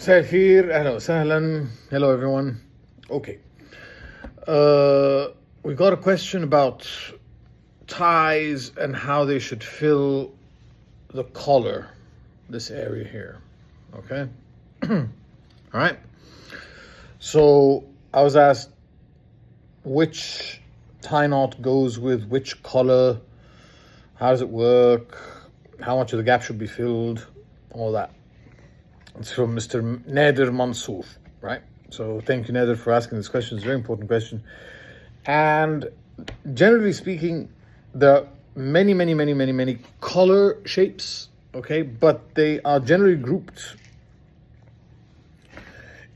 مساء الخير اهلا وسهلا. Hello everyone. Okay. We got a question about ties and how they should fill the collar, this area here. Okay. All right. So I was asked which tie knot goes with which collar, how does it work, how much of the gap should be filled, all that. It's from Mr. Nader Mansour, right? So thank you, Nader, for asking this question. It's a very important question. And generally speaking, there are many collar shapes, okay? But they are generally grouped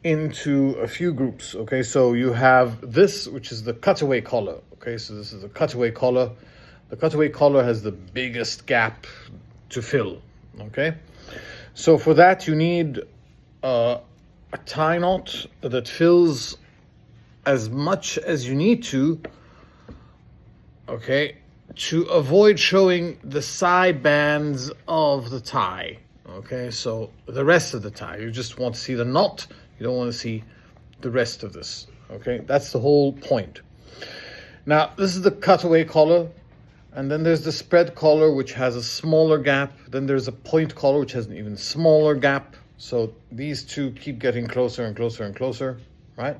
into a few groups, okay? So you have this, which is the cutaway collar, okay? So this is the cutaway collar. The cutaway collar has the biggest gap to fill, okay? So for that, you need a tie knot that fills as much as you need to, okay, to avoid showing the side bands of the tie, okay? So the rest of the tie, you just want to see the knot. You don't want to see the rest of this, okay? That's the whole point. Now, this is the cutaway collar. And then there's the spread collar, which has a smaller gap. Then there's a point collar, which has an even smaller gap. So these two keep getting closer and closer and closer, right?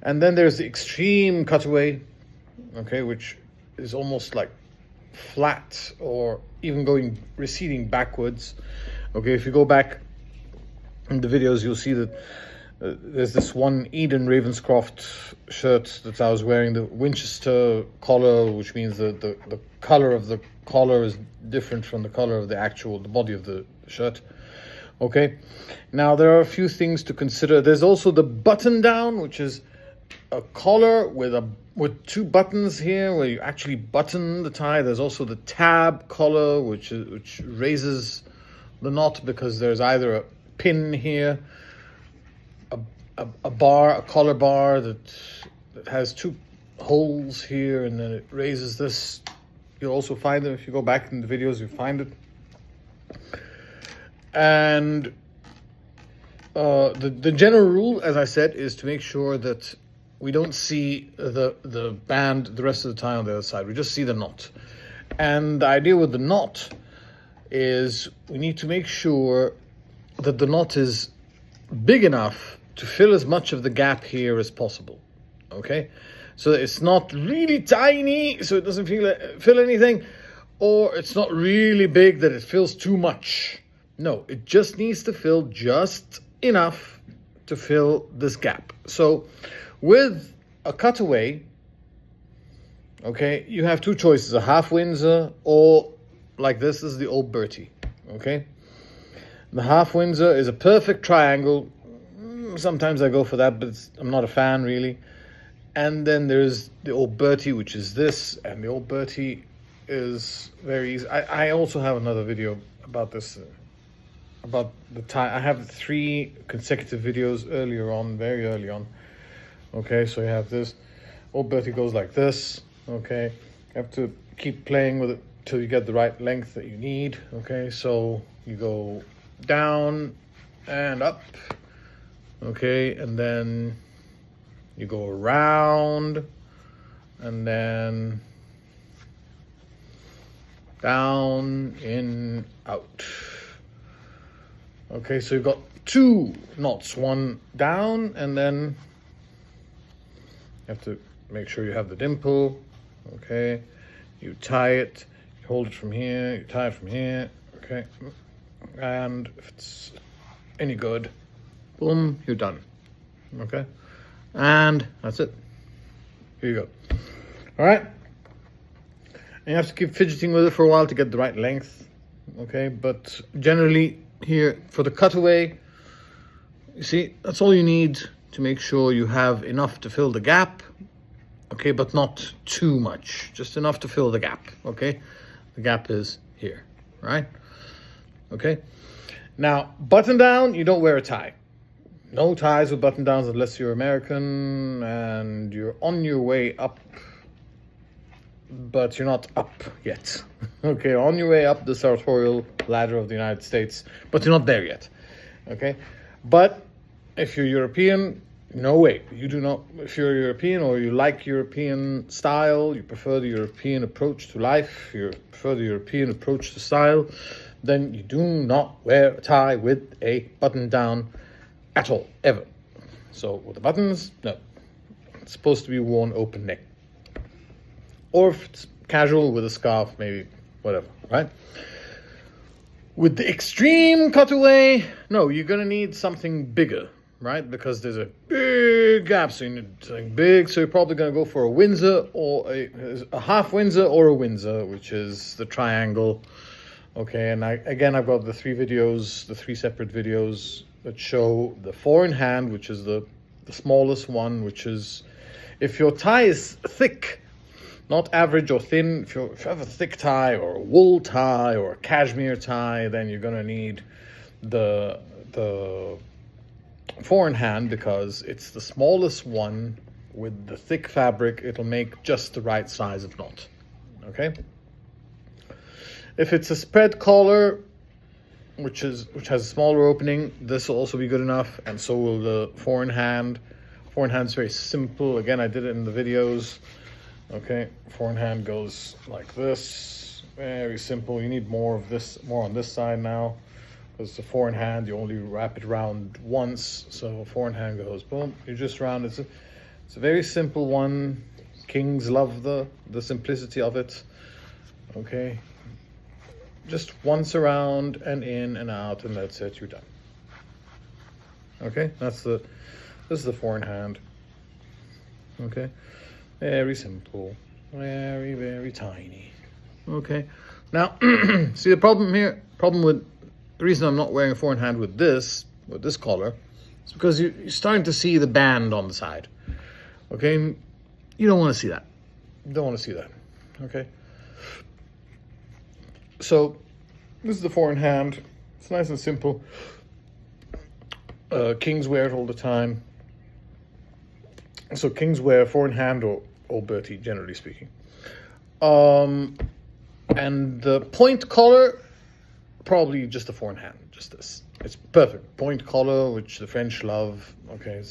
And then there's the extreme cutaway, okay, which is almost like flat or even receding backwards. Okay, if you go back in the videos, you'll see that there's this one Eden Ravenscroft shirt that I was wearing, the Winchester collar, which means the color of the collar is different from the color of the body of the shirt. Okay, now there are a few things to consider. There's also the button down, which is a collar with two buttons here where you actually button the tie. There's also the tab collar, which raises the knot because there's either a pin here, a collar bar that has two holes here, and then it raises this. You'll also find it if you go back in the videos. You find it. And the general rule, as I said, is to make sure that we don't see the band the rest of the tie on the other side. We just see the knot. And the idea with the knot is we need to make sure that the knot is big enough to fill as much of the gap here as possible, okay? So it's not really tiny, so it doesn't fill anything, or it's not really big that it fills too much. No, it just needs to fill just enough to fill this gap. So with a cutaway, okay, you have two choices, a half Windsor or like this is the old Bertie, okay? The half Windsor is a perfect triangle. Sometimes I go for that, but I'm not a fan really. And then there's the old Bertie, which is this, and the old Bertie is very easy. I also have another video about this, about the tie. I have 3 consecutive videos very early on. Okay, so you have this. Old Bertie goes like this, okay? You have to keep playing with it till you get the right length that you need, okay? So you go down and up. Okay, and then you go around, and then down, in, out. Okay, so you've got 2 knots, one down, and then you have to make sure you have the dimple. Okay, you tie it, you hold it from here, you tie it from here, okay, and if it's any good, boom, you're done. Okay, and that's it. Here you go. All right, and you have to keep fidgeting with it for a while to get the right length. Okay, but generally here for the cutaway, you see, that's all you need to make sure you have enough to fill the gap. Okay, but not too much, just enough to fill the gap. Okay, the gap is here, right? Okay, now button down, you don't wear a tie. No ties with button downs unless you're American and you're on your way up, but you're not up yet. Okay, on your way up the sartorial ladder of the United States, but you're not there yet. Okay, but If you're European, no way. You do not. If you're European or you like European style, you prefer the European approach to life, you prefer the European approach to style, then you do not wear a tie with a button down at all, ever. So with the buttons, no. It's supposed to be worn open neck. Or if it's casual with a scarf, maybe, whatever, right? With the extreme cutaway, no, you're going to need something bigger, right? Because there's a big gap, so you need something big. So you're probably going to go for a Windsor or a half Windsor or a Windsor, which is the triangle. Okay, and I've got the three separate videos that show the 4-in-hand, which is the smallest one, which is, if your tie is thick, not average or thin, if you have a thick tie or a wool tie or a cashmere tie, then you're going to need the 4-in-hand, because it's the smallest one with the thick fabric. It'll make just the right size of knot. Okay? If it's a spread collar, which has a smaller opening, this will also be good enough, and so will the 4-in-hand. 4-in-hand is very simple. Again, I did it in the videos. Okay, 4-in-hand goes like this. Very simple. You need more of this, more on this side now, because the 4-in-hand, you only wrap it around once. So 4-in-hand goes boom. You just round it. It's a very simple one. Kings love the simplicity of it. Okay, just once around and in and out, and that's it. You're done. Okay, this is the 4-in-hand. Okay. Very simple, very, very tiny. Okay, now, see the problem here? The reason I'm not wearing a 4-in-hand with this collar, is because you're starting to see the band on the side. Okay, you don't want to see that. You don't want to see that. Okay. So, this is the 4-in-hand. It's nice and simple. Kings wear it all the time. So Kings wear 4-in-hand or Old Bertie, generally speaking. And the point collar, probably just a 4-in-hand, just this. It's perfect. Point collar, which the French love. Okay,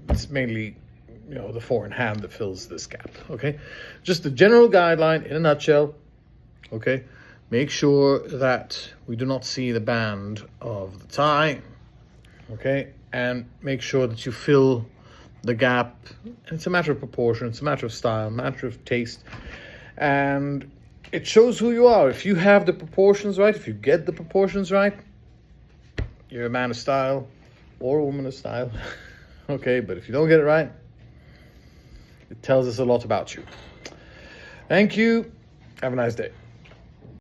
it's mainly, the 4-in-hand that fills this gap. Okay, just the general guideline in a nutshell. Okay, make sure that we do not see the band of the tie. Okay, and make sure that you fill the gap. It's a matter of proportion, it's a matter of style, a matter of taste, and it shows who you are. If you have the proportions right, if you get the proportions right, you're a man of style or a woman of style. Okay, but if you don't get it right, it tells us a lot about you. Thank you. Have a nice day.